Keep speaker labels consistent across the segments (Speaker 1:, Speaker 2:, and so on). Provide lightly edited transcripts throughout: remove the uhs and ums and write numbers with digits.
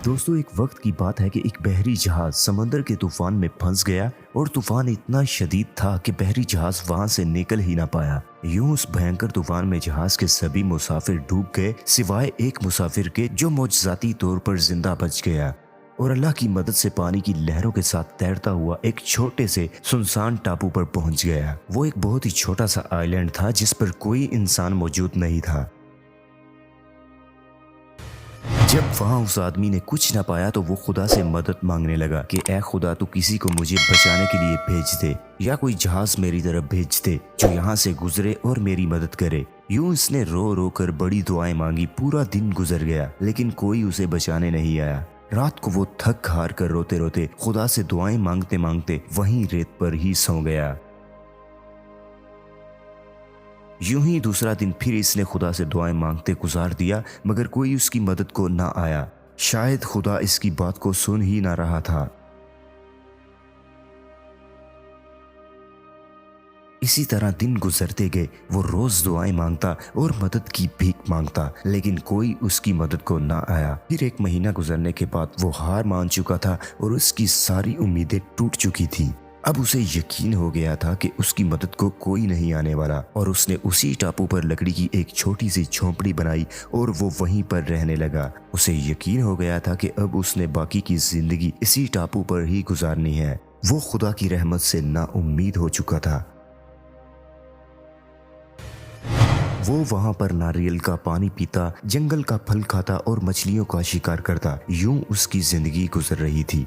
Speaker 1: दोस्तों, एक वक्त की बात है कि एक बहरी जहाज समंदर के तूफान में फंस गया और तूफान इतना शदीद था कि बहरी जहाज वहां से निकल ही ना पाया। यूं उस भयंकर तूफान में जहाज के सभी मुसाफिर डूब गए सिवाय एक मुसाफिर के, जो मौजज़ाती तौर पर जिंदा बच गया और अल्लाह की मदद से पानी की लहरों के साथ तैरता हुआ एक छोटे से सुनसान टापू पर पहुंच गया। वो एक बहुत ही छोटा सा आइलैंड था जिस पर कोई इंसान मौजूद नहीं था। जब वहां उस आदमी ने कुछ ना पाया तो वो खुदा से मदद मांगने लगा कि ऐ खुदा, तू किसी को मुझे बचाने के लिए भेज दे या कोई जहाज मेरी तरफ भेज दे जो यहाँ से गुजरे और मेरी मदद करे। यूं इसने रो रो कर बड़ी दुआएं मांगी। पूरा दिन गुजर गया लेकिन कोई उसे बचाने नहीं आया। रात को वो थक हार कर रोते रोते खुदा से दुआएं मांगते मांगते वहीं रेत पर ही सो गया। यूं ही दूसरा दिन फिर इसने खुदा से दुआएं मांगते गुजार दिया मगर कोई उसकी मदद को ना आया। शायद खुदा इसकी बात को सुन ही ना रहा था। इसी तरह दिन गुजरते गए। वो रोज दुआएं मांगता और मदद की भीख मांगता लेकिन कोई उसकी मदद को ना आया। फिर एक महीना गुजरने के बाद वो हार मान चुका था और उसकी सारी उम्मीदें टूट चुकी थी। अब उसे यकीन हो गया था कि उसकी मदद को कोई नहीं आने वाला और उसने उसी टापू पर लकड़ी की एक छोटी सी झोंपड़ी बनाई और वो वहीं पर रहने लगा। उसे यकीन हो गया था कि अब उसने बाकी की जिंदगी इसी टापू पर ही गुजारनी है। वो खुदा की रहमत से नाउम्मीद हो चुका था। वो वहां पर नारियल का पानी पीता, जंगल का फल खाता और मछलियों का शिकार करता। यूं उसकी जिंदगी गुजर रही थी।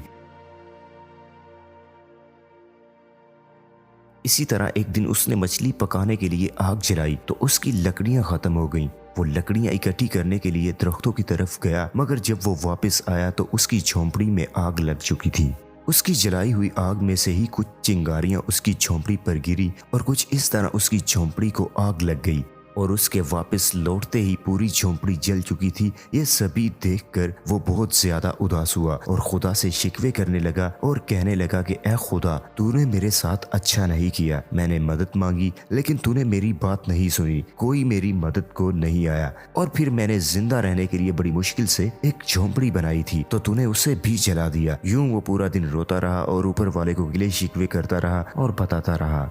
Speaker 1: इसी तरह एक दिन उसने मछली पकाने के लिए आग जलाई तो उसकी लकड़ियां खत्म हो गईं। वो लकड़ियां इकट्ठी करने के लिए दरख्तों की तरफ गया मगर जब वो वापस आया तो उसकी झोंपड़ी में आग लग चुकी थी। उसकी जलाई हुई आग में से ही कुछ चिंगारियां उसकी झोंपड़ी पर गिरी और कुछ इस तरह उसकी झोंपड़ी को आग लग गई और उसके वापस लौटते ही पूरी झोंपड़ी जल चुकी थी। ये सभी देखकर वो बहुत ज्यादा उदास हुआ और खुदा से शिकवे करने लगा और कहने लगा कि ऐ खुदा, तूने मेरे साथ अच्छा नहीं किया। मैंने मदद मांगी लेकिन तूने मेरी बात नहीं सुनी। कोई मेरी मदद को नहीं आया और फिर मैंने जिंदा रहने के लिए बड़ी मुश्किल से एक झोंपड़ी बनाई थी तो तूने उसे भी जला दिया। यूं वो पूरा दिन रोता रहा और ऊपर वाले को गिले शिकवे करता रहा और बताता रहा।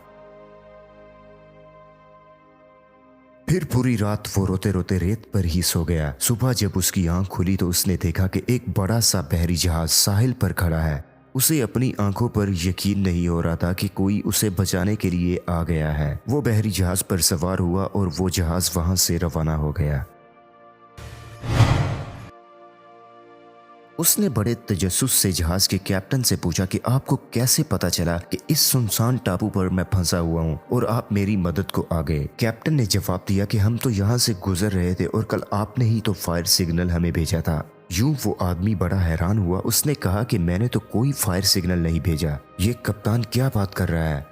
Speaker 1: फिर पूरी रात वो रोते रोते रेत पर ही सो गया। सुबह जब उसकी आंख खुली तो उसने देखा कि एक बड़ा सा बहरी जहाज साहिल पर खड़ा है। उसे अपनी आंखों पर यकीन नहीं हो रहा था कि कोई उसे बचाने के लिए आ गया है। वो बहरी जहाज पर सवार हुआ और वो जहाज वहां से रवाना हो गया। उसने बड़े तजस्सुस से जहाज के कैप्टन से पूछा कि आपको कैसे पता चला कि इस सुनसान टापू पर मैं फंसा हुआ हूँ और आप मेरी मदद को आ गए। कैप्टन ने जवाब दिया कि हम तो यहाँ से गुजर रहे थे और कल आपने ही तो फायर सिग्नल हमें भेजा था। यूं वो आदमी बड़ा हैरान हुआ। उसने कहा कि मैंने तो कोई फायर सिग्नल नहीं भेजा। ये कप्तान क्या बात कर रहा है?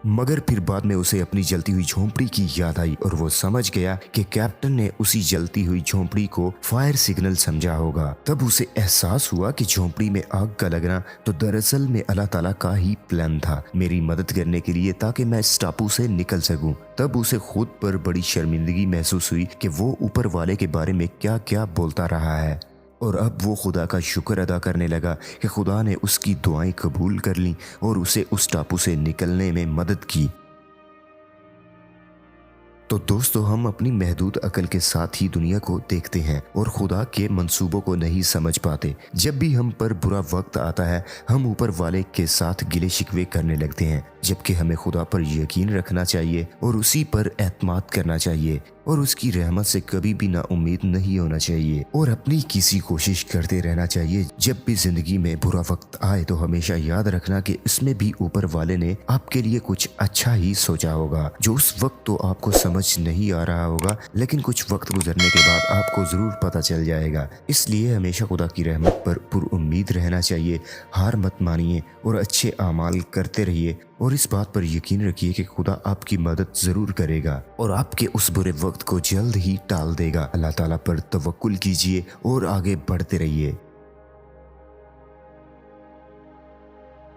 Speaker 1: मगर फिर बाद में उसे अपनी जलती हुई झोंपड़ी की याद आई और वो समझ गया कि कैप्टन ने उसी जलती हुई झोंपड़ी को फायर सिग्नल समझा होगा। तब उसे एहसास हुआ कि झोंपड़ी में आग का लगना तो दरअसल में अल्लाह ताला का ही प्लान था मेरी मदद करने के लिए ताकि मैं इस टापू से निकल सकूं। तब उसे खुद पर बड़ी शर्मिंदगी महसूस हुई कि वो ऊपर वाले के बारे में क्या क्या बोलता रहा है और अब वो खुदा का शुक्र अदा करने लगा कि खुदा ने उसकी दुआएं कबूल कर लीं और उसे उस टापू से निकलने में मदद की। तो दोस्तों, हम अपनी महदूद अकल के साथ ही दुनिया को देखते हैं और खुदा के मंसूबों को नहीं समझ पाते। जब भी हम पर बुरा वक्त आता है हम ऊपर वाले के साथ गिले शिकवे करने लगते हैं, जबकि हमें खुदा पर यकीन रखना चाहिए और उसी पर एतमाद करना चाहिए और उसकी रहमत से कभी भी नाउम्मीद नहीं होना चाहिए और अपनी किसी कोशिश करते रहना चाहिए। जब भी जिंदगी में बुरा वक्त आए तो हमेशा याद रखना कि इसमें भी ऊपर वाले ने आपके लिए कुछ अच्छा ही सोचा होगा, जो उस वक्त तो आपको समझ नहीं आ रहा होगा लेकिन कुछ वक्त गुजरने के बाद आपको जरूर पता चल जाएगा। इसलिए हमेशा खुदा की रहमत पर पुरुम्मीद रहना चाहिए। हार मत मानिए और अच्छे आमाल करते रहिए और इस बात पर यकीन रखिए कि खुदा आपकी मदद जरूर करेगा और आपके उस बुरे वक्त को जल्द ही टाल देगा। अल्लाह ताला पर तवक्कुल कीजिए और आगे बढ़ते रहिए।